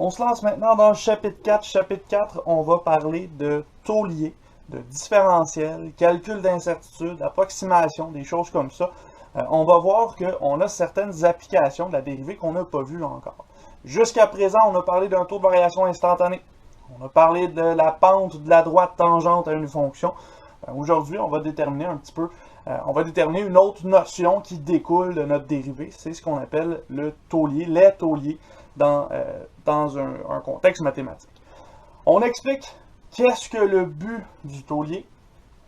On se lance maintenant dans le chapitre 4. Chapitre 4, on va parler de taulier, de différentiel, calcul d'incertitude, approximation, des choses comme ça. On va voir qu'on a certaines applications de la dérivée qu'on n'a pas vues encore. Jusqu'à présent, on a parlé d'un taux de variation instantané. On a parlé de la pente de la droite tangente à une fonction. Aujourd'hui, on va déterminer un petit peu, on va déterminer une autre notion qui découle de notre dérivée. C'est ce qu'on appelle le taulier, les tauliers dans un contexte mathématique. On explique qu'est-ce que le but du taulier.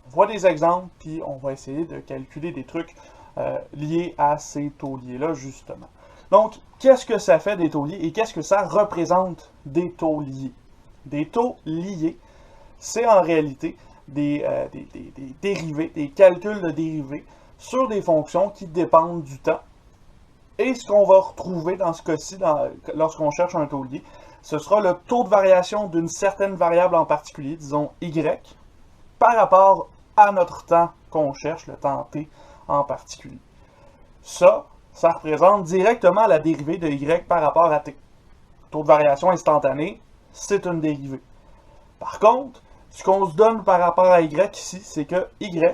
On voit des exemples, puis on va essayer de calculer des trucs liés à ces tauliers-là, justement. Donc, qu'est-ce que ça fait des tauliers et qu'est-ce que ça représente des tauliers? Des taux liés, c'est en réalité des dérivés, des calculs de dérivés sur des fonctions qui dépendent du temps. Et ce qu'on va retrouver dans ce cas-ci, lorsqu'on cherche un taulier, ce sera le taux de variation d'une certaine variable en particulier, disons y, par rapport à notre temps qu'on cherche, le temps t en particulier. Ça représente directement la dérivée de y par rapport à t. Taux de variation instantané, c'est une dérivée. Par contre, ce qu'on se donne par rapport à y ici, c'est que y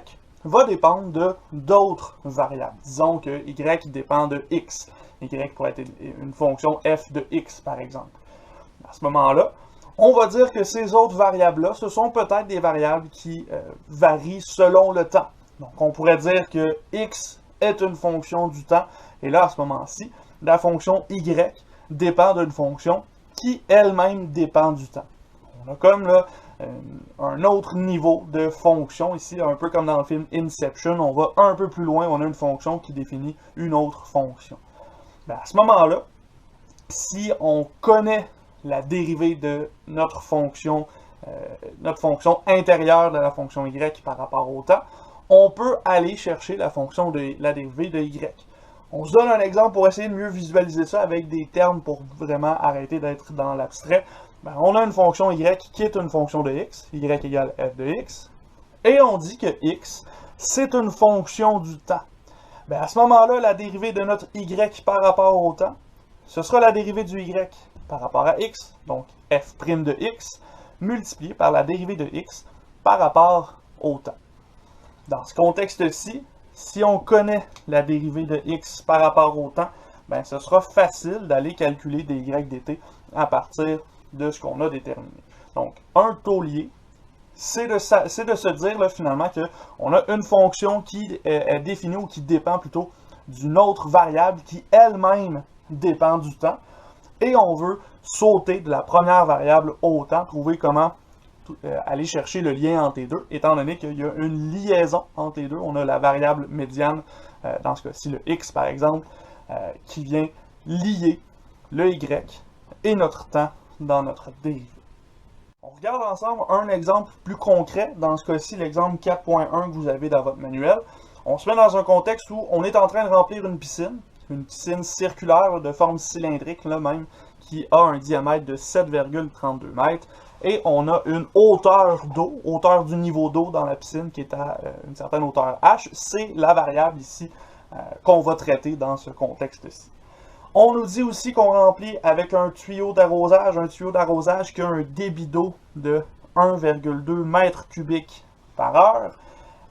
va dépendre de d'autres variables. Disons que y dépend de x. Y pourrait être une fonction f de x, par exemple. À ce moment-là, on va dire que ces autres variables-là, ce sont peut-être des variables qui varient selon le temps. Donc, on pourrait dire que x est une fonction du temps, et là, à ce moment-ci, la fonction y dépend d'une fonction qui elle-même dépend du temps. On a comme là un autre niveau de fonction ici, un peu comme dans le film Inception, on va un peu plus loin, on a une fonction qui définit une autre fonction. Ben, à ce moment-là, si on connaît la dérivée de notre fonction intérieure de la fonction y par rapport au temps, on peut aller chercher la dérivée de y. On se donne un exemple pour essayer de mieux visualiser ça avec des termes pour vraiment arrêter d'être dans l'abstrait. Ben, on a une fonction y qui est une fonction de x, y égale f de x, et on dit que x, c'est une fonction du temps. Ben, à ce moment-là, la dérivée de notre y par rapport au temps, ce sera la dérivée du y par rapport à x, donc f' de x, multiplié par la dérivée de x par rapport au temps. Dans ce contexte-ci, si on connaît la dérivée de x par rapport au temps, ben, ce sera facile d'aller calculer des y dt à partir de ce qu'on a déterminé. Donc, un taulier, c'est de se dire là, finalement qu'on a une fonction qui est définie ou qui dépend plutôt d'une autre variable qui elle-même dépend du temps. Et on veut sauter de la première variable au temps, trouver comment aller chercher le lien entre les deux, étant donné qu'il y a une liaison entre les deux. On a la variable médiane, dans ce cas-ci le x par exemple, qui vient lier le y et notre temps dans notre dérivée. On regarde ensemble un exemple plus concret, dans ce cas-ci l'exemple 4.1 que vous avez dans votre manuel. On se met dans un contexte où on est en train de remplir une piscine circulaire de forme cylindrique, là même, qui a un diamètre de 7,32 mètres, et on a une hauteur d'eau, hauteur du niveau d'eau dans la piscine qui est à une certaine hauteur h. C'est la variable ici qu'on va traiter dans ce contexte-ci. On nous dit aussi qu'on remplit avec un tuyau d'arrosage qui a un débit d'eau de 1,2 mètres cubiques par heure.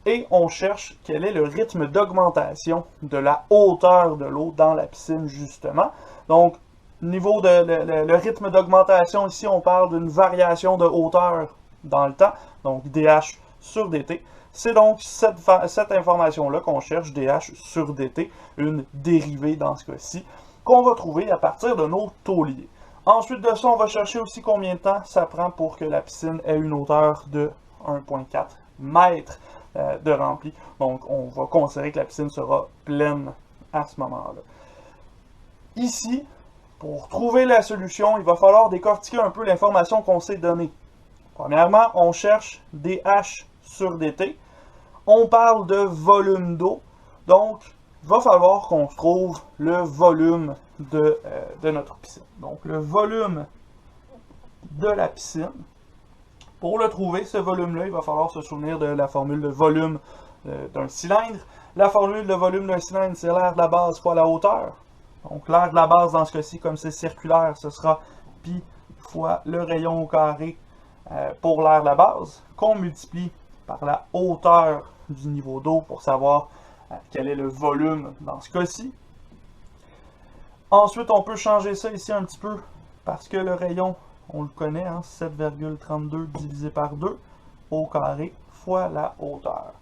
Et on cherche quel est le rythme d'augmentation de la hauteur de l'eau dans la piscine, justement. Donc, le rythme d'augmentation, ici, on parle d'une variation de hauteur dans le temps, donc dH sur dt. C'est donc cette information-là qu'on cherche, dH sur dt, une dérivée dans ce cas-ci, qu'on va trouver à partir de nos tauliers. Ensuite de ça, on va chercher aussi combien de temps ça prend pour que la piscine ait une hauteur de 1,4 mètres de rempli. Donc, on va considérer que la piscine sera pleine à ce moment-là. Ici, pour trouver la solution, il va falloir décortiquer un peu l'information qu'on s'est donnée. Premièrement, on cherche dH sur dt. On parle de volume d'eau. Donc, il va falloir qu'on trouve le volume de notre piscine. Donc, le volume de la piscine. Pour le trouver, ce volume-là, il va falloir se souvenir de la formule de volume d'un cylindre. La formule de volume d'un cylindre, c'est l'air de la base fois la hauteur. Donc, l'air de la base, dans ce cas-ci, comme c'est circulaire, ce sera pi fois le rayon au carré pour l'air de la base, qu'on multiplie par la hauteur du niveau d'eau pour savoir quel est le volume dans ce cas-ci. Ensuite, on peut changer ça ici un petit peu parce que le rayon, on le connaît, hein, 7,32 divisé par 2 au carré fois la hauteur.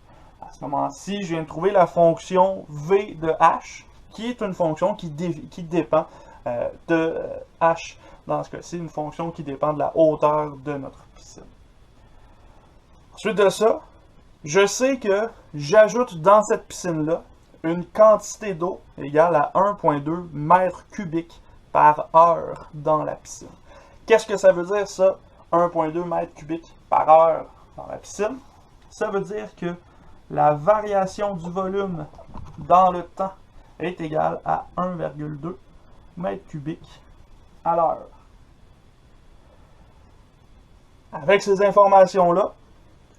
À ce moment-ci, je viens de trouver la fonction v de h, qui est une fonction qui dépend de h. Dans ce cas-ci, une fonction qui dépend de la hauteur de notre piscine. Ensuite de ça, je sais que j'ajoute dans cette piscine-là une quantité d'eau égale à 1,2 mètres cubiques par heure dans la piscine. Qu'est-ce que ça veut dire, ça, 1,2 mètres cubiques par heure dans la piscine? Ça veut dire que la variation du volume dans le temps est égale à 1,2 mètres cubiques à l'heure. Avec ces informations-là,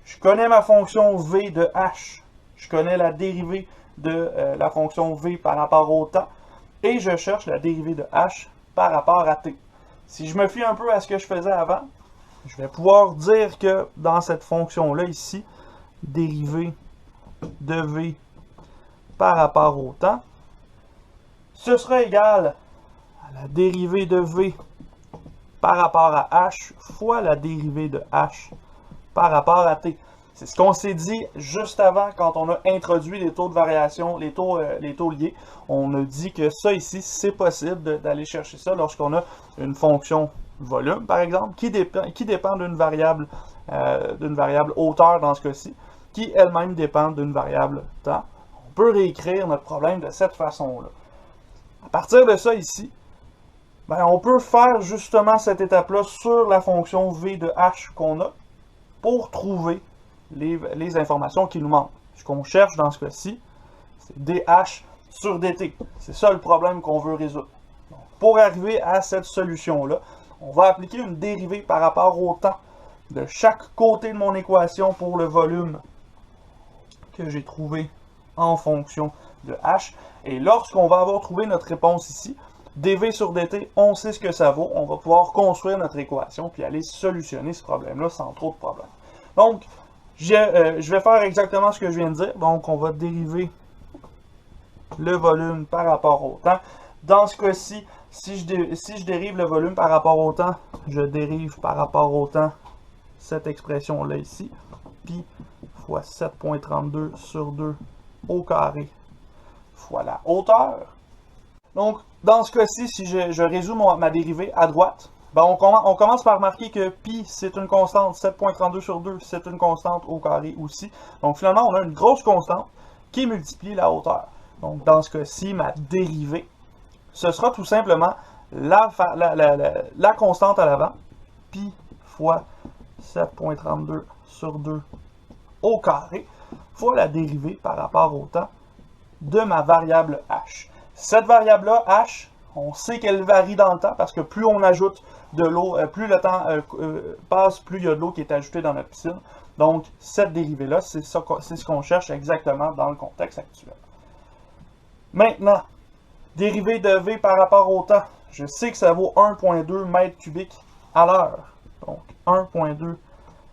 je connais ma fonction v de h, je connais la dérivée de la fonction v par rapport au temps, et je cherche la dérivée de h par rapport à t. Si je me fie un peu à ce que je faisais avant, je vais pouvoir dire que dans cette fonction-là ici, dérivée de v par rapport au temps, ce sera égal à la dérivée de v par rapport à h fois la dérivée de h par rapport à t. C'est ce qu'on s'est dit juste avant quand on a introduit les taux de variation, les taux liés. On a dit que ça ici, c'est possible d'aller chercher ça lorsqu'on a une fonction volume, par exemple, qui dépend d'une variable hauteur dans ce cas-ci, qui elle-même dépend d'une variable temps. On peut réécrire notre problème de cette façon-là. À partir de ça ici, ben, on peut faire justement cette étape-là sur la fonction v de h qu'on a pour trouver les informations qui nous manquent. Ce qu'on cherche dans ce cas-ci, c'est dH sur dt. C'est ça le problème qu'on veut résoudre. Donc, pour arriver à cette solution-là, on va appliquer une dérivée par rapport au temps de chaque côté de mon équation pour le volume que j'ai trouvé en fonction de h. Et lorsqu'on va avoir trouvé notre réponse ici, dv sur dt, on sait ce que ça vaut. On va pouvoir construire notre équation puis aller solutionner ce problème-là sans trop de problèmes. Donc, je vais faire exactement ce que je viens de dire. Donc, on va dériver le volume par rapport au temps. Dans ce cas-ci, si je dérive le volume par rapport au temps, je dérive par rapport au temps cette expression-là ici. Pi fois 7,32 sur 2 au carré fois la hauteur. Donc, dans ce cas-ci, si je résous ma dérivée à droite, ben on commence par remarquer que pi, c'est une constante, 7,32 sur 2, c'est une constante au carré aussi. Donc, finalement, on a une grosse constante qui multiplie la hauteur. Donc, dans ce cas-ci, ma dérivée, ce sera tout simplement la constante à l'avant, pi fois 7,32 sur 2 au carré, fois la dérivée par rapport au temps de ma variable h. Cette variable-là, h, on sait qu'elle varie dans le temps parce que plus on ajoute de l'eau, plus le temps passe, plus il y a de l'eau qui est ajoutée dans notre piscine. Donc, cette dérivée-là, c'est ce qu'on cherche exactement dans le contexte actuel. Maintenant, dérivée de v par rapport au temps. Je sais que ça vaut 1,2 mètres cubiques à l'heure. Donc, 1,2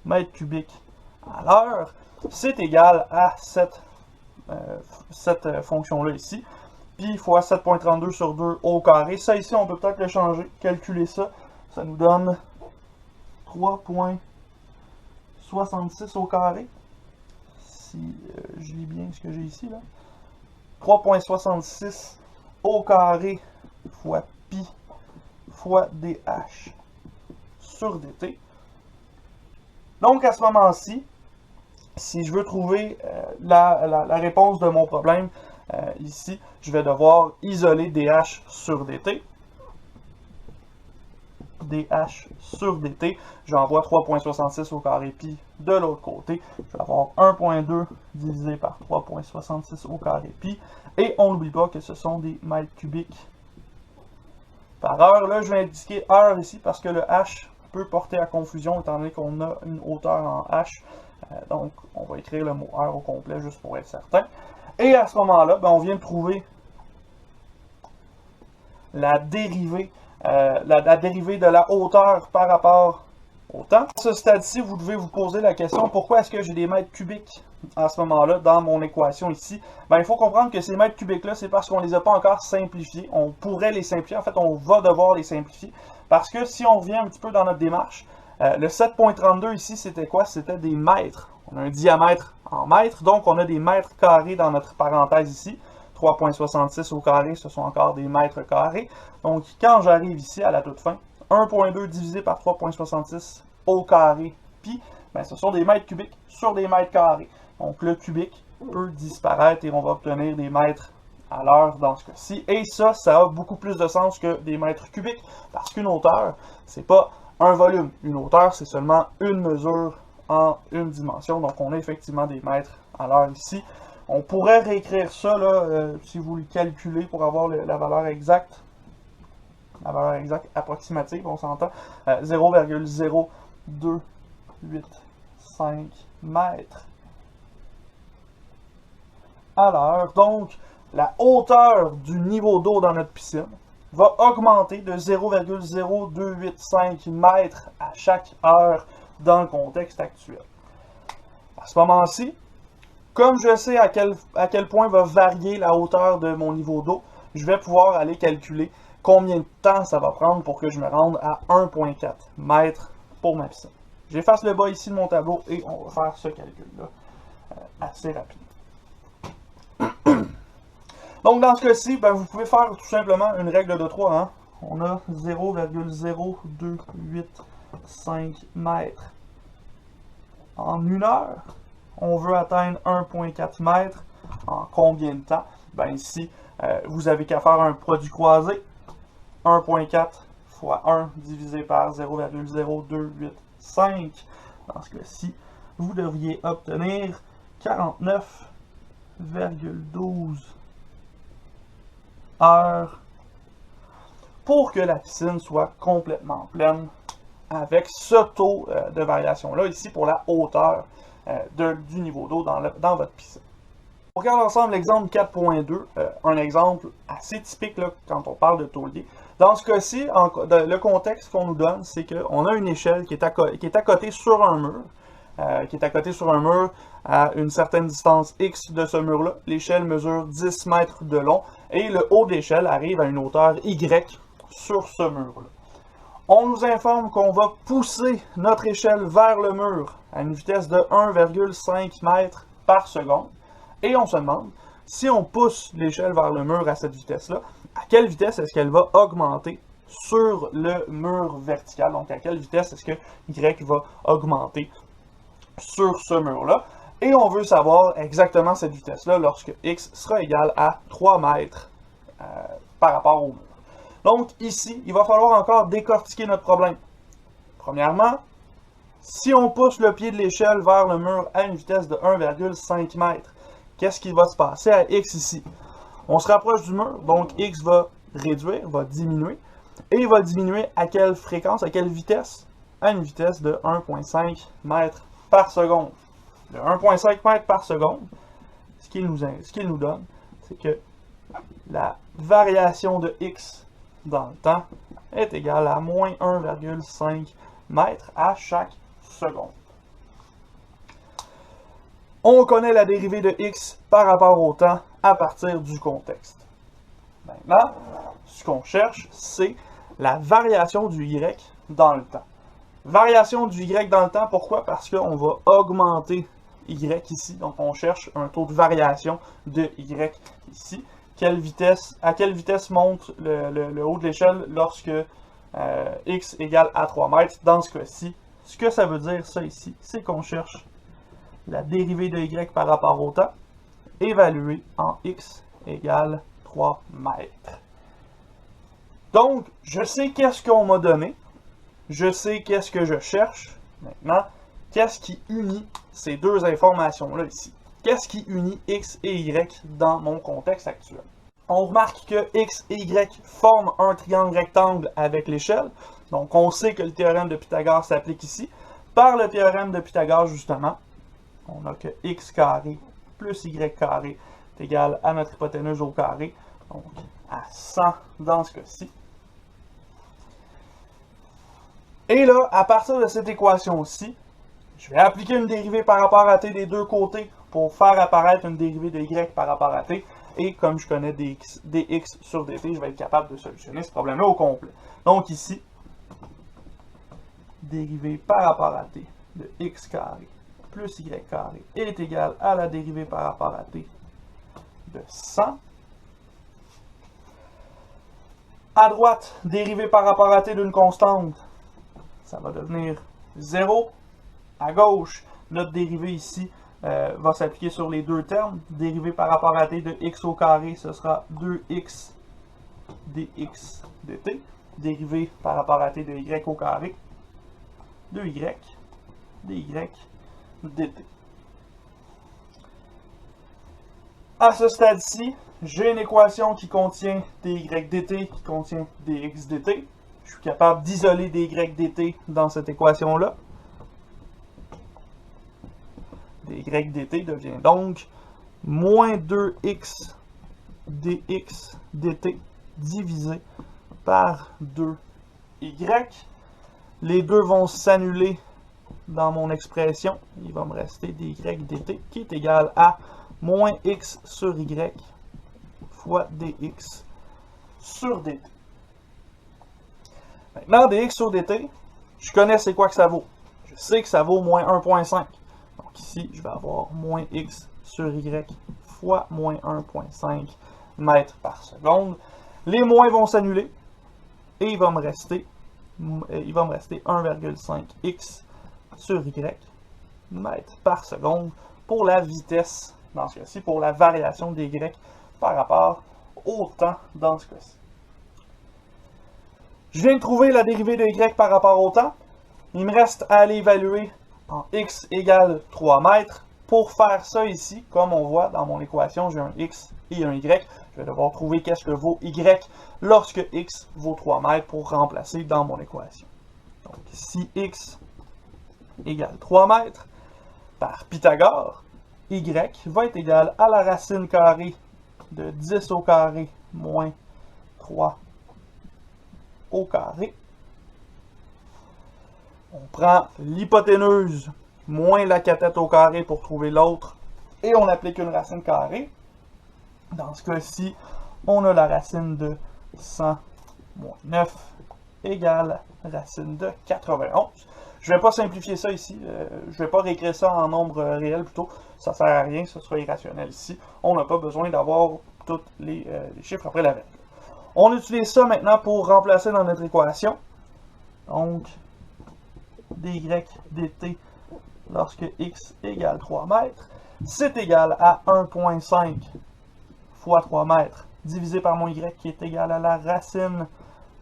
mètres cubiques à l'heure, c'est égal à cette fonction-là ici. Pi fois 7,32 sur 2 au carré. Ça ici, on peut peut-être le changer, calculer ça. Ça nous donne 3,66 au carré. Si je lis bien ce que j'ai ici, là. 3,66 au carré fois pi fois dh sur dt. Donc, à ce moment-ci, si je veux trouver la réponse de mon problème, ici, je vais devoir isoler dH sur dt. dH sur dt, j'envoie 3,66 au carré pi de l'autre côté. Je vais avoir 1,2 divisé par 3,66 au carré pi. Et on n'oublie pas que ce sont des mètres cubiques par heure. Là, je vais indiquer heure ici parce que le h peut porter à confusion étant donné qu'on a une hauteur en h. Donc, on va écrire le mot heure au complet juste pour être certain. Et à ce moment-là, ben, on vient de trouver la dérivée la dérivée de la hauteur par rapport au temps. À ce stade-ci, vous devez vous poser la question, pourquoi est-ce que j'ai des mètres cubiques à ce moment-là dans mon équation ici? Ben, il faut comprendre que ces mètres cubiques-là, c'est parce qu'on ne les a pas encore simplifiés. On pourrait les simplifier, en fait, on va devoir les simplifier. Parce que si on revient un petit peu dans notre démarche, le 7.32 ici, c'était quoi? C'était des mètres. On a un diamètre en mètres, donc on a des mètres carrés dans notre parenthèse ici. 3.66 au carré, ce sont encore des mètres carrés. Donc, quand j'arrive ici à la toute fin, 1.2 divisé par 3.66 au carré, pi, ben, ce sont des mètres cubiques sur des mètres carrés. Donc, le cubique peut disparaître et on va obtenir des mètres à l'heure dans ce cas-ci. Et ça a beaucoup plus de sens que des mètres cubiques, parce qu'une hauteur, c'est pas un volume. Une hauteur, c'est seulement une mesure en une dimension. Donc, on a effectivement des mètres à l'heure ici. On pourrait réécrire ça, là, si vous le calculez pour avoir la valeur exacte. La valeur exacte approximative, on s'entend. 0,0285 mètres à l'heure. Donc, la hauteur du niveau d'eau dans notre piscine va augmenter de 0,0285 mètres à chaque heure dans le contexte actuel. À ce moment-ci, comme je sais à quel point va varier la hauteur de mon niveau d'eau, je vais pouvoir aller calculer combien de temps ça va prendre pour que je me rende à 1,4 mètres pour ma piscine. J'efface le bas ici de mon tableau et on va faire ce calcul-là assez rapidement. Donc, dans ce cas-ci, ben, vous pouvez faire tout simplement une règle de 3. Hein? On a 0,0285 mètres en une heure. On veut atteindre 1,4 mètres en combien de temps? Ben ici, vous avez qu'à faire un produit croisé. 1,4 fois 1 divisé par 0,0285. Dans ce cas-ci, vous devriez obtenir 49,12 heures pour que la piscine soit complètement pleine avec ce taux de variation-là, ici pour la hauteur du niveau d'eau dans votre piscine. On regarde ensemble l'exemple 4.2, un exemple assez typique là, quand on parle de taulier. Dans ce cas-ci, le contexte qu'on nous donne, c'est qu'on a une échelle qui est accotée sur un mur, à une certaine distance X de ce mur-là. L'échelle mesure 10 mètres de long et le haut de l'échelle arrive à une hauteur Y sur ce mur-là. On nous informe qu'on va pousser notre échelle vers le mur à une vitesse de 1,5 mètres par seconde. Et on se demande, si on pousse l'échelle vers le mur à cette vitesse-là, à quelle vitesse est-ce qu'elle va augmenter sur le mur vertical? Donc, à quelle vitesse est-ce que Y va augmenter sur ce mur-là? Et on veut savoir exactement cette vitesse-là lorsque X sera égal à 3 mètres par rapport au mur. Donc, ici, il va falloir encore décortiquer notre problème. Premièrement, si on pousse le pied de l'échelle vers le mur à une vitesse de 1,5 mètres, qu'est-ce qui va se passer à X ici? On se rapproche du mur, donc X va réduire, va diminuer. Et il va diminuer à quelle fréquence, à quelle vitesse? À une vitesse de 1,5 mètres par seconde. Le 1,5 mètres par seconde, ce qu'il nous donne, c'est que la variation de X dans le temps est égale à moins 1,5 mètres à chaque seconde. On connaît la dérivée de X par rapport au temps à partir du contexte. Maintenant, ce qu'on cherche, c'est la variation du Y dans le temps. Variation du Y dans le temps, pourquoi? Parce qu'on va augmenter Y ici, donc on cherche un taux de variation de Y ici. À quelle vitesse monte le haut de l'échelle lorsque X égale à 3 mètres? Dans ce cas-ci, ce que ça veut dire, ça ici, c'est qu'on cherche la dérivée de Y par rapport au temps, évaluée en X égale 3 mètres. Donc, je sais qu'est-ce qu'on m'a donné, je sais qu'est-ce que je cherche. Maintenant, qu'est-ce qui unit ces deux informations-là ici? Qu'est-ce qui unit X et Y dans mon contexte actuel? On remarque que X et Y forment un triangle rectangle avec l'échelle. Donc, on sait que le théorème de Pythagore s'applique ici. Par le théorème de Pythagore, justement, on a que X carré plus Y carré est égal à notre hypoténuse au carré, donc à 100 dans ce cas-ci. Et là, à partir de cette équation-ci, je vais appliquer une dérivée par rapport à t des deux côtés pour faire apparaître une dérivée de y par rapport à t. Et comme je connais dx sur dt, je vais être capable de solutionner ce problème-là au complet. Donc ici, dérivée par rapport à t de x carré plus y carré est égal à la dérivée par rapport à t de 100. À droite, dérivée par rapport à t d'une constante, ça va devenir 0. À gauche, notre dérivée ici va s'appliquer sur les deux termes. Dérivée par rapport à t de x au carré, ce sera 2x dx dt. Dérivée par rapport à t de y au carré, 2y dy dt. À ce stade-ci, j'ai une équation qui contient dy dt, qui contient dx dt. Je suis capable d'isoler dy dt dans cette équation-là. dy dt devient donc moins 2x dx dt divisé par 2y. Les deux vont s'annuler dans mon expression. Il va me rester dy dt qui est égal à moins x sur y fois dx sur dt. Maintenant, dx sur dt, je connais c'est quoi que ça vaut. Je sais que ça vaut moins 1,5. Donc ici, je vais avoir moins x sur y fois moins 1,5 mètres par seconde. Les moins vont s'annuler et il va me rester 1,5 x sur y mètres par seconde pour la vitesse, dans ce cas-ci, pour la variation des y par rapport au temps dans ce cas-ci. Je viens de trouver la dérivée de y par rapport au temps. Il me reste à aller évaluer en x égale 3 mètres. Pour faire ça ici, comme on voit dans mon équation, j'ai un x et un y. Je vais devoir trouver qu'est-ce que vaut y lorsque x vaut 3 mètres pour remplacer dans mon équation. Donc, si x égale 3 mètres, par Pythagore, y va être égal à la racine carrée de 10 au carré moins 3 au carré. On prend l'hypoténuse moins la cathète au carré pour trouver l'autre et on applique une racine carrée. Dans ce cas-ci, on a la racine de 100 moins 9 égale racine de 91. Je ne vais pas simplifier ça ici, je ne vais pas réécrire ça en nombre réel plutôt, ça ne sert à rien, ce sera irrationnel ici. On n'a pas besoin d'avoir tous les chiffres après la virgule. On utilise ça maintenant pour remplacer dans notre équation. Donc, dy dt lorsque x égale 3 mètres, c'est égal à 1,5 fois 3 mètres divisé par mon y qui est égal à la racine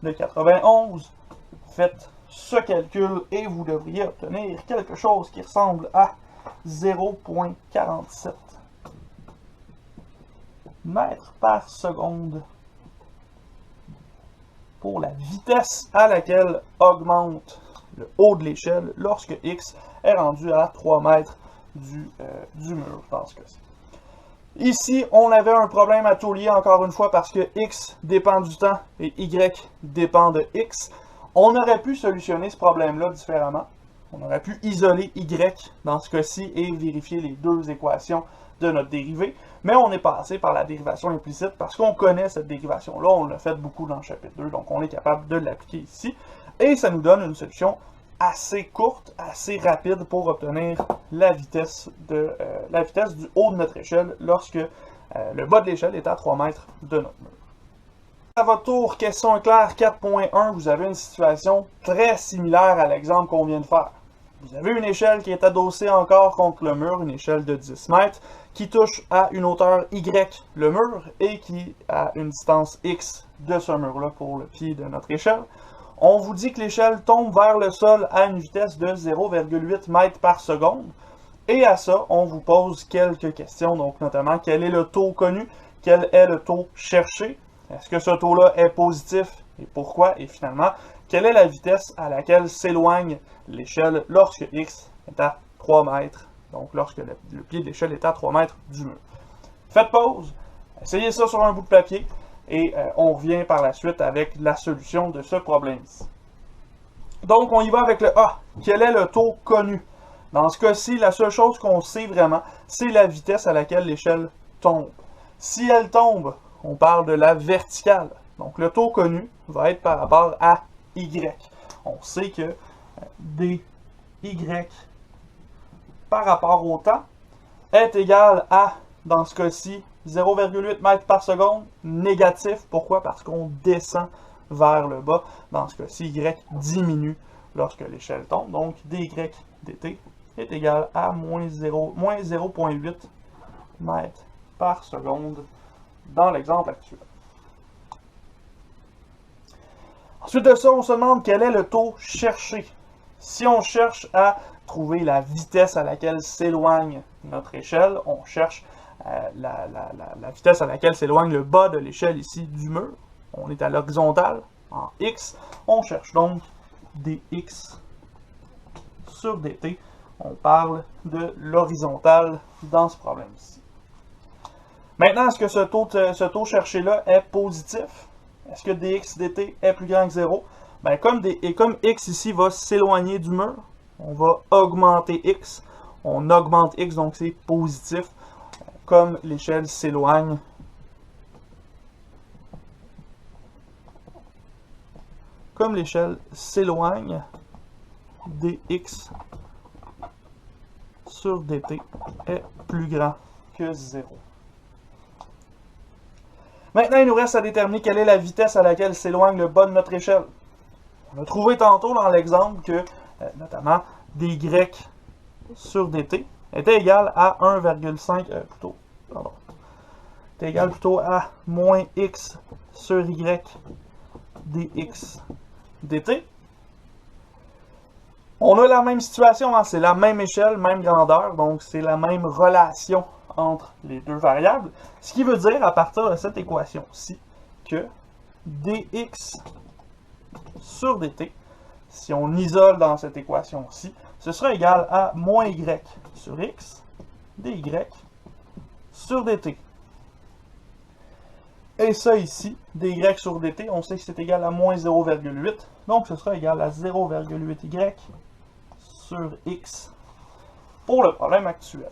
de 91. Faites ce calcul et vous devriez obtenir quelque chose qui ressemble à 0,47 mètres par seconde pour la vitesse à laquelle augmente le haut de l'échelle lorsque x est rendu à 3 mètres du mur dans ce cas-ci. Ici, on avait un problème à taux lié encore une fois parce que x dépend du temps et y dépend de x. On aurait pu solutionner ce problème-là différemment. On aurait pu isoler y dans ce cas-ci et vérifier les deux équations de notre dérivée. Mais on est passé par la dérivation implicite parce qu'on connaît cette dérivation-là. On l'a fait beaucoup dans le chapitre 2, donc on est capable de l'appliquer ici. Et ça nous donne une solution assez courte, assez rapide pour obtenir la vitesse du haut de notre échelle lorsque le bas de l'échelle est à 3 mètres de notre mur. À votre tour, question éclair 4.1, vous avez une situation très similaire à l'exemple qu'on vient de faire. Vous avez une échelle qui est adossée encore contre le mur, une échelle de 10 mètres, qui touche à une hauteur y, le mur, et qui a une distance x de ce mur-là pour le pied de notre échelle. On vous dit que l'échelle tombe vers le sol à une vitesse de 0,8 mètres par seconde. Et à ça, on vous pose quelques questions, donc notamment quel est le taux connu, quel est le taux cherché, est-ce que ce taux-là est positif et pourquoi, et finalement, quelle est la vitesse à laquelle s'éloigne l'échelle lorsque x est à 3 mètres, donc lorsque le pied de l'échelle est à 3 mètres du mur. Faites pause, essayez ça sur un bout de papier, et on revient par la suite avec la solution de ce problème-ci. Donc, on y va avec le A. Quel est le taux connu? Dans ce cas-ci, la seule chose qu'on sait vraiment, c'est la vitesse à laquelle l'échelle tombe. Si elle tombe, on parle de la verticale. Donc, le taux connu va être par rapport à Y. On sait que dy par rapport au temps est égal à, dans ce cas-ci, 0,8 mètres par seconde négatif. Pourquoi? Parce qu'on descend vers le bas. Dans ce cas-ci, Y diminue lorsque l'échelle tombe. Donc, dy dt est égal à moins 0,8 mètres par seconde dans l'exemple actuel. Ensuite de ça, on se demande quel est le taux cherché. Si on cherche à trouver la vitesse à laquelle s'éloigne notre échelle, on cherche la vitesse à laquelle s'éloigne le bas de l'échelle ici du mur. On est à l'horizontale, en x. On cherche donc dx sur dt. On parle de l'horizontale dans ce problème-ci. Maintenant, est-ce que ce taux cherché-là est positif? Est-ce que dx dt est plus grand que 0? Ben, comme x ici va s'éloigner du mur, on va augmenter x. On augmente x, donc c'est positif. Comme l'échelle s'éloigne, dx sur dt est plus grand que 0. Maintenant, il nous reste à déterminer quelle est la vitesse à laquelle s'éloigne le bas de notre échelle. On a trouvé tantôt dans l'exemple que, notamment, dy sur dt était égal à 1,5, était égal plutôt à moins x sur y dx dt. On a la même situation, hein, c'est la même échelle, même grandeur, donc c'est la même relation entre les deux variables. Ce qui veut dire, à partir de cette équation-ci, que dx sur dt, si on isole dans cette équation-ci, ce sera égal à moins y sur x dy sur dt. Et ça ici, dy sur dt, on sait que c'est égal à moins 0,8, donc ce sera égal à 0,8y sur x pour le problème actuel.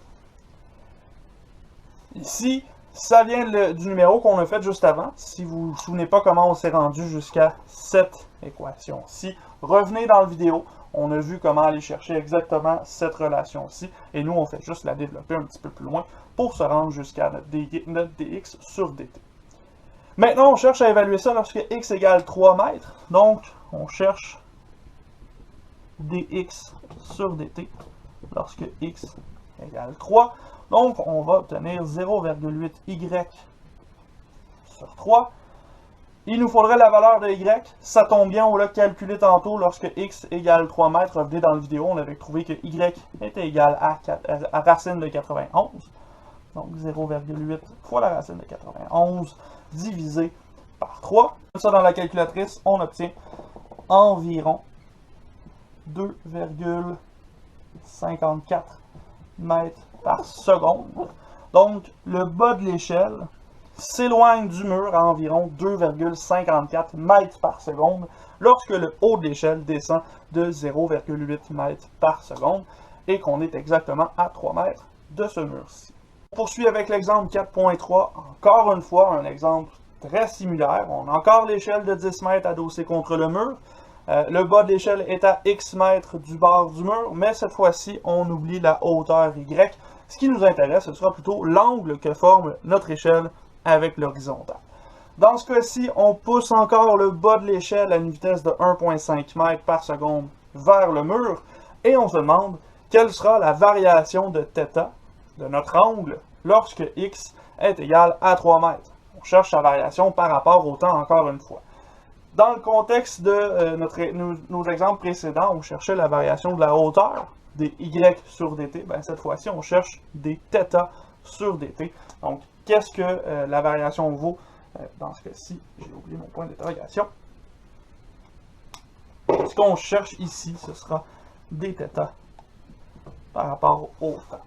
Ici, ça vient du numéro qu'on a fait juste avant. Si vous ne vous souvenez pas comment on s'est rendu jusqu'à cette équation-ci, revenez dans la vidéo. On a vu comment aller chercher exactement cette relation-ci. Et nous, on fait juste la développer un petit peu plus loin pour se rendre jusqu'à notre dx sur dt. Maintenant, on cherche à évaluer ça lorsque x égale 3 mètres. Donc, on cherche dx sur dt lorsque x égale 3. Donc, on va obtenir 0,8y sur 3. Il nous faudrait la valeur de y. Ça tombe bien, on l'a calculé tantôt lorsque x égale 3 mètres. Revenez dans la vidéo, on avait trouvé que y était égal à racine de 91. Donc, 0,8 fois la racine de 91 divisé par 3. Ça, dans la calculatrice, on obtient environ 2,54 mètres par seconde. Donc, le bas de l'échelle s'éloigne du mur à environ 2,54 mètres par seconde lorsque le haut de l'échelle descend de 0,8 mètres par seconde et qu'on est exactement à 3 mètres de ce mur-ci. On poursuit avec l'exemple 4.3. Encore une fois, un exemple très similaire. On a encore l'échelle de 10 mètres adossée contre le mur. Le bas de l'échelle est à x mètres du bord du mur, mais cette fois-ci, on oublie la hauteur y. Ce qui nous intéresse, ce sera plutôt l'angle que forme notre échelle avec l'horizontale. Dans ce cas-ci, on pousse encore le bas de l'échelle à une vitesse de 1,5 mètres par seconde vers le mur, et on se demande quelle sera la variation de θ, de notre angle, lorsque x est égal à 3 mètres. On cherche sa variation par rapport au temps encore une fois. Dans le contexte de nos exemples précédents, on cherchait la variation de la hauteur, des y sur dt. Ben, cette fois-ci, on cherche des θ sur dt. Donc, qu'est-ce que la variation vaut dans ce cas-ci? J'ai oublié mon point d'interrogation. Ce qu'on cherche ici, ce sera dθ par rapport au temps.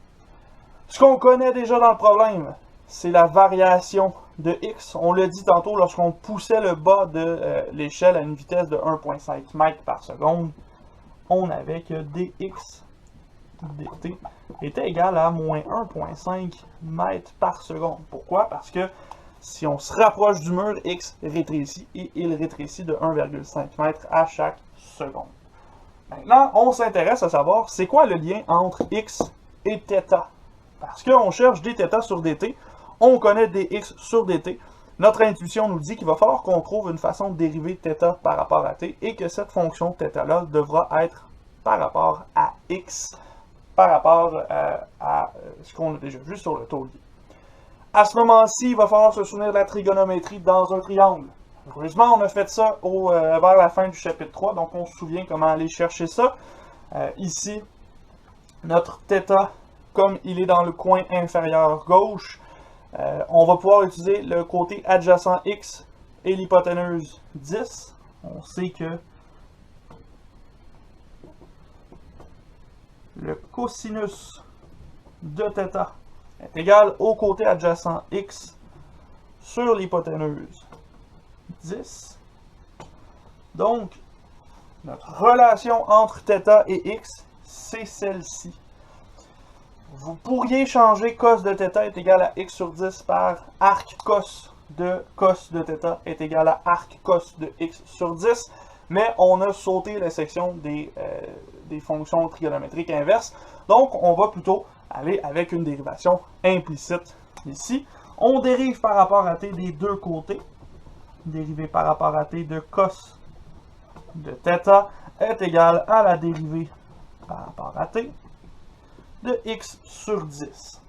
Ce qu'on connaît déjà dans le problème, c'est la variation de x. On l'a dit tantôt lorsqu'on poussait le bas de l'échelle à une vitesse de 1,5 mètres par seconde. on avait que dx dt était égal à moins 1,5 mètres par seconde. Pourquoi? Parce que si on se rapproche du mur, x rétrécit et il rétrécit de 1,5 mètre à chaque seconde. Maintenant, on s'intéresse à savoir c'est quoi le lien entre x et θ. Parce qu'on cherche dθ sur dt, on connaît dx sur dt. Notre intuition nous dit qu'il va falloir qu'on trouve une façon de dériver θ par rapport à t et que cette fonction θ-là devra être par rapport à x, par rapport à ce qu'on a déjà vu sur le taulier. À ce moment-ci, il va falloir se souvenir de la trigonométrie dans un triangle. Heureusement, on a fait ça vers la fin du chapitre 3, donc on se souvient comment aller chercher ça. Ici, notre θ, comme il est dans le coin inférieur gauche, on va pouvoir utiliser le côté adjacent x et l'hypoténuse 10. On sait que le cosinus de θ est égal au côté adjacent x sur l'hypoténuse 10. Donc, notre relation entre θ et x, c'est celle-ci. Vous pourriez changer cos de θ est égal à x sur 10 par arc cos de θ est égal à arc cos de x sur 10, mais on a sauté la section des fonctions trigonométriques inverses, donc on va plutôt aller avec une dérivation implicite ici. On dérive par rapport à t des deux côtés. Dérivée par rapport à t de cos de θ est égal à la dérivée par rapport à t de x sur 10.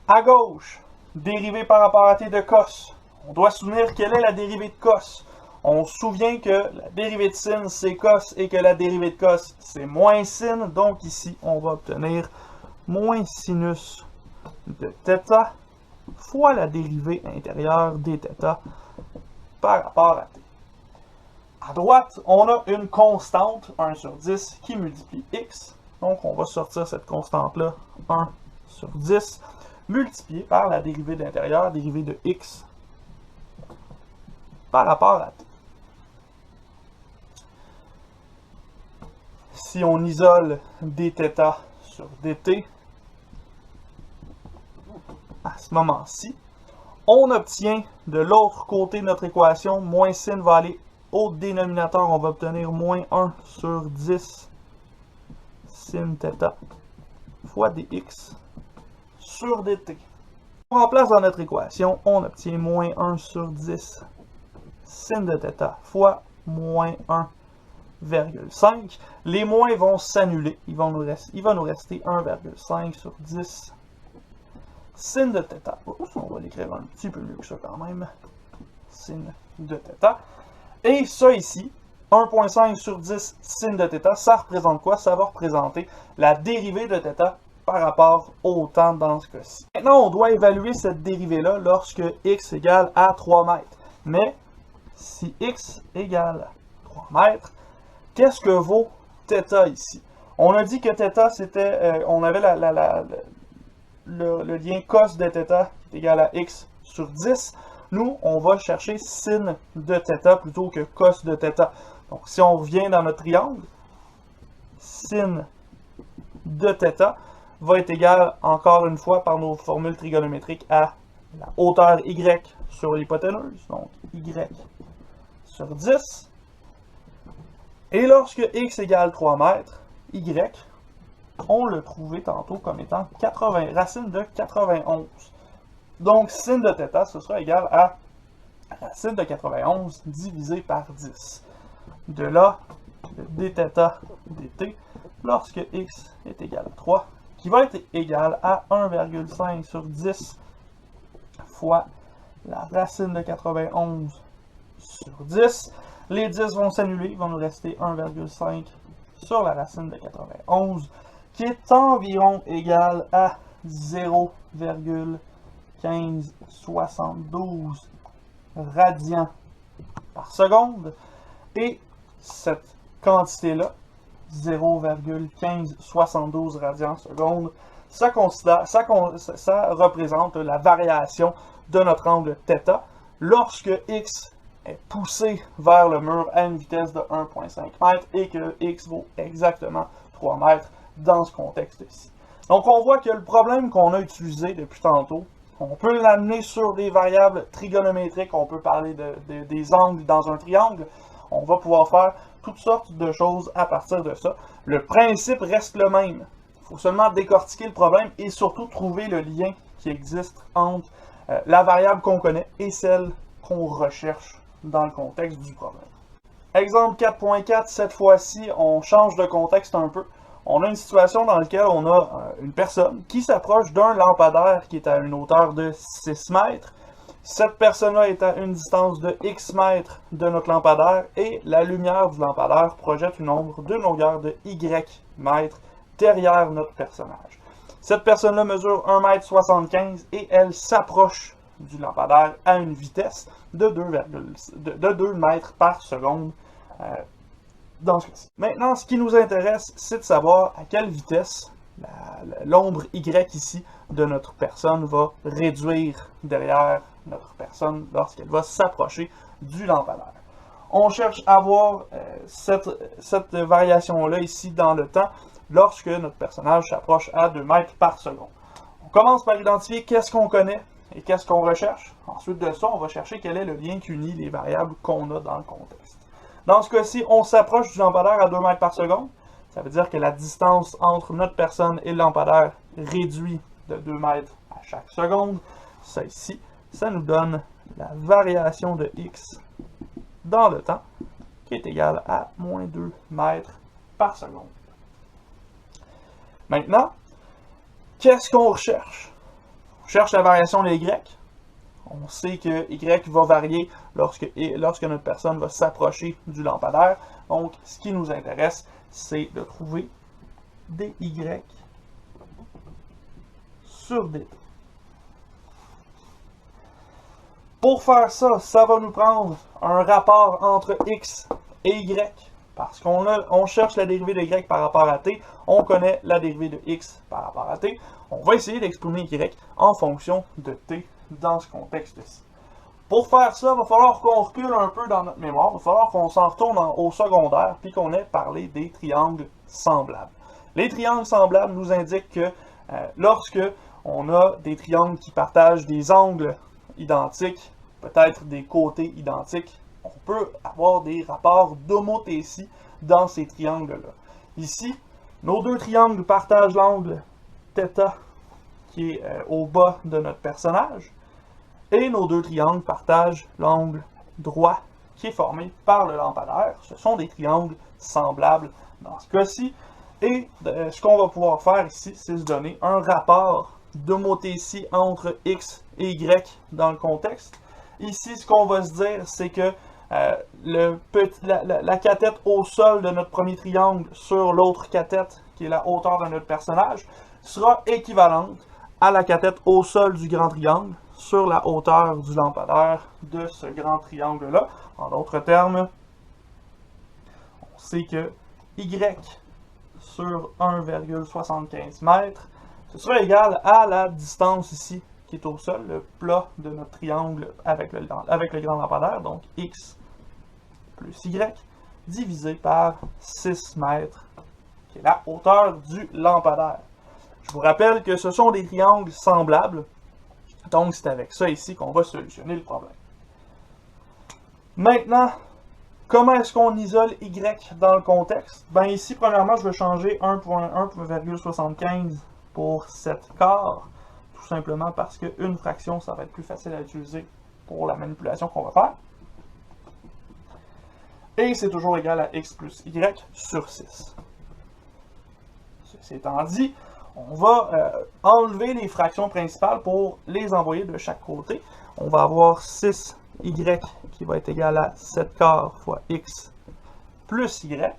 À gauche, dérivée par rapport à t de cos. On doit se souvenir quelle est la dérivée de cos. On se souvient que la dérivée de sin, c'est cos, et que la dérivée de cos, c'est moins sin. Donc ici, on va obtenir moins sinus de θ fois la dérivée intérieure dθ par rapport à t. À droite, on a une constante, 1 sur 10, qui multiplie x. Donc, on va sortir cette constante-là, 1 sur 10, multiplié par la dérivée de l'intérieur, dérivée de x, par rapport à t. Si on isole dθ sur dt, à ce moment-ci, on obtient de l'autre côté de notre équation, moins sin va aller au dénominateur, on va obtenir moins 1 sur 10 sin θ fois dx sur dt. On remplace dans notre équation, on obtient moins 1 sur 10 sin de θ fois moins 1,5. Les moins vont s'annuler, il va nous rester 1,5 sur 10 sin de θ. Oups, on va l'écrire un petit peu mieux que ça quand même. Sin de θ. Et ça ici, 1,5 sur 10 sin de θ, ça représente quoi? Ça va représenter la dérivée de θ par rapport au temps dans ce cas-ci. Maintenant, on doit évaluer cette dérivée-là lorsque x égale à 3 mètres. Mais si x égale à 3 mètres, qu'est-ce que vaut θ ici? On a dit que θ, c'était, on avait le lien cos de θ est égal à x sur 10. Nous, on va chercher sin de θ plutôt que cos de θ. Donc, si on revient dans notre triangle, sin de θ va être égal, encore une fois, par nos formules trigonométriques, à la hauteur y sur l'hypoténuse, donc y sur 10. Et lorsque x égale 3 mètres, y, on l'a trouvé tantôt comme étant racine de 91. Donc, sin de θ, ce sera égal à racine de 91 divisé par 10. De là, le dθ dt, lorsque x est égal à 3, qui va être égal à 1,5 sur 10 fois la racine de 91 sur 10. Les 10 vont s'annuler, il va nous rester 1,5 sur la racine de 91, qui est environ égal à 0,1572 radians par seconde. Et cette quantité-là, 0,1572 radians seconde, ça représente la variation de notre angle θ lorsque x est poussé vers le mur à une vitesse de 1,5 m et que x vaut exactement 3 mètres dans ce contexte-ci. Donc on voit que le problème qu'on a utilisé depuis tantôt, on peut l'amener sur des variables trigonométriques, on peut parler des angles dans un triangle, on va pouvoir faire toutes sortes de choses à partir de ça. Le principe reste le même. Il faut seulement décortiquer le problème et surtout trouver le lien qui existe entre la variable qu'on connaît et celle qu'on recherche dans le contexte du problème. Exemple 4.4, cette fois-ci, on change de contexte un peu. On a une situation dans laquelle on a une personne qui s'approche d'un lampadaire qui est à une hauteur de 6 mètres. Cette personne-là est à une distance de x mètres de notre lampadaire et la lumière du lampadaire projette une ombre d'une longueur de y mètres derrière notre personnage. Cette personne-là mesure 1,75 m et elle s'approche du lampadaire à une vitesse de 2 mètres par seconde dans ce cas-ci. Maintenant, ce qui nous intéresse, c'est de savoir à quelle vitesse l'ombre Y ici de notre personne va réduire derrière notre personne lorsqu'elle va s'approcher du lampadaire. On cherche à voir cette variation-là ici dans le temps lorsque notre personnage s'approche à 2 mètres par seconde. On commence par identifier qu'est-ce qu'on connaît et qu'est-ce qu'on recherche. Ensuite de ça, on va chercher quel est le lien qui unit les variables qu'on a dans le contexte. Dans ce cas-ci, on s'approche du lampadaire à 2 mètres par seconde. Ça veut dire que la distance entre notre personne et le lampadaire réduit de 2 mètres à chaque seconde. Ça ici, ça nous donne la variation de x dans le temps, qui est égale à moins 2 mètres par seconde. Maintenant, qu'est-ce qu'on recherche? On cherche la variation de y. On sait que y va varier lorsque notre personne va s'approcher du lampadaire. Donc, ce qui nous intéresse, c'est de trouver dy sur dt. Pour faire ça, ça va nous prendre un rapport entre x et y, parce qu'on cherche la dérivée de y par rapport à t, on connaît la dérivée de x par rapport à t. On va essayer d'exprimer y en fonction de t dans ce contexte-ci. Pour faire ça, il va falloir qu'on recule un peu dans notre mémoire, il va falloir qu'on s'en retourne au secondaire, puis qu'on ait parlé des triangles semblables. Les triangles semblables nous indiquent que lorsque on a des triangles qui partagent des angles identiques, peut-être des côtés identiques, on peut avoir des rapports d'homothétie dans ces triangles-là. Ici, nos deux triangles partagent l'angle θ qui est au bas de notre personnage, et nos deux triangles partagent l'angle droit qui est formé par le lampadaire. Ce sont des triangles semblables dans ce cas-ci. Et ce qu'on va pouvoir faire ici, c'est se donner un rapport d'homothétie entre x et y dans le contexte. Ici, ce qu'on va se dire, c'est que la cathète au sol de notre premier triangle sur l'autre cathète, qui est la hauteur de notre personnage, sera équivalente à la cathète au sol du grand triangle sur la hauteur du lampadaire de ce grand triangle-là. En d'autres termes, on sait que y sur 1,75 m, ce sera égal à la distance ici qui est au sol, le plat de notre triangle avec le grand lampadaire, donc x plus y, divisé par 6 mètres, qui est la hauteur du lampadaire. Je vous rappelle que ce sont des triangles semblables, donc c'est avec ça ici qu'on va solutionner le problème. Maintenant, comment est-ce qu'on isole y dans le contexte? Ben ici, premièrement, je vais changer 1,75 pour 7 quarts, tout simplement parce qu'une fraction, ça va être plus facile à utiliser pour la manipulation qu'on va faire. Et c'est toujours égal à x plus y sur 6. Ceci étant dit, on va enlever les fractions principales pour les envoyer de chaque côté. On va avoir 6y qui va être égal à 7 quarts fois x plus y.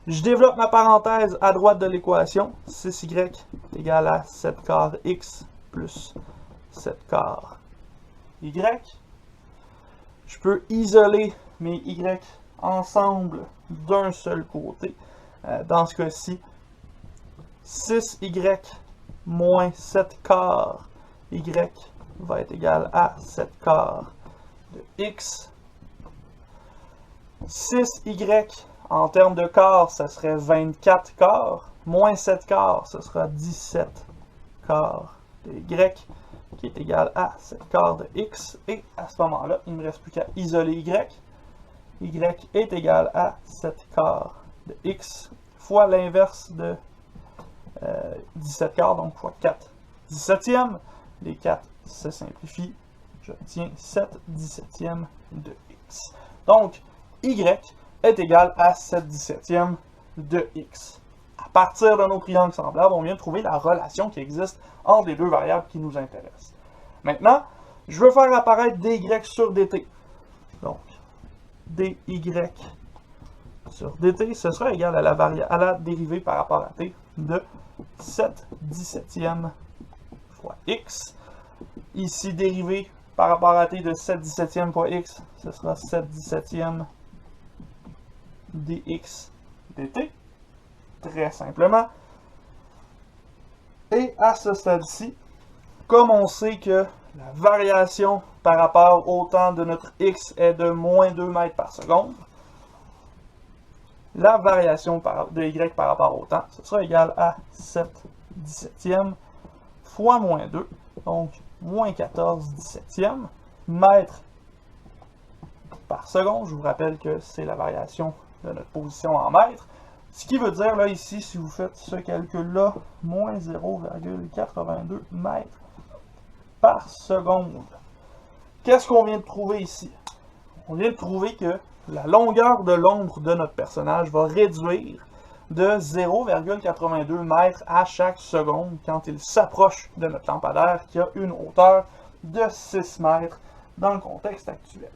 Je développe ma parenthèse à droite de l'équation. 6y est égal à 7 quarts x plus 7 quarts y. Je peux isoler mes y ensemble d'un seul côté. Dans ce cas-ci, 6y moins 7 quarts y va être égal à 7 quarts de x 6y en termes de quart, ce serait 24 quarts. Moins 7 quarts, ce sera 17 quarts de y, qui est égal à 7 quarts de x. Et à ce moment-là, il ne me reste plus qu'à isoler y. Y est égal à 7 quarts de x fois l'inverse de 17 quarts, donc fois 4 17e. Les 4 se simplifient. J'obtiens 7 17e de x. Donc, y est égal à 7 17e de x. À partir de nos triangles semblables, on vient de trouver la relation qui existe entre les deux variables qui nous intéressent. Maintenant, je veux faire apparaître dy sur dt. Donc, dy sur dt, ce sera égal à la dérivée par rapport à t de 7 17e fois x. Ici, dérivée par rapport à t de 7 17e fois x, ce sera 7 17e dx dt, très simplement. Et à ce stade-ci, comme on sait que la variation par rapport au temps de notre x est de moins 2 mètres par seconde, la variation de y par rapport au temps, ce sera égal à 7 17e fois moins 2, donc moins 14 17e mètres par seconde. Je vous rappelle que c'est la variation de notre position en mètres. Ce qui veut dire, là, ici, si vous faites ce calcul-là, moins 0,82 mètres par seconde. Qu'est-ce qu'on vient de trouver ici? On vient de trouver que la longueur de l'ombre de notre personnage va réduire de 0,82 mètres à chaque seconde quand il s'approche de notre lampadaire qui a une hauteur de 6 mètres dans le contexte actuel.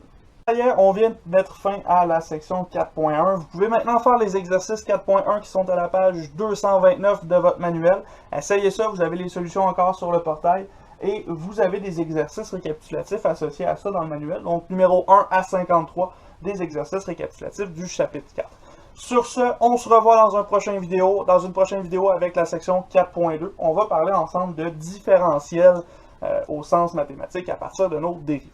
D'ailleurs, on vient de mettre fin à la section 4.1. Vous pouvez maintenant faire les exercices 4.1 qui sont à la page 229 de votre manuel. Essayez ça, vous avez les solutions encore sur le portail. Et vous avez des exercices récapitulatifs associés à ça dans le manuel. Donc, numéro 1 à 53, des exercices récapitulatifs du chapitre 4. Sur ce, on se revoit dans une prochaine vidéo avec la section 4.2. On va parler ensemble de différentiels au sens mathématique à partir de nos dérivés.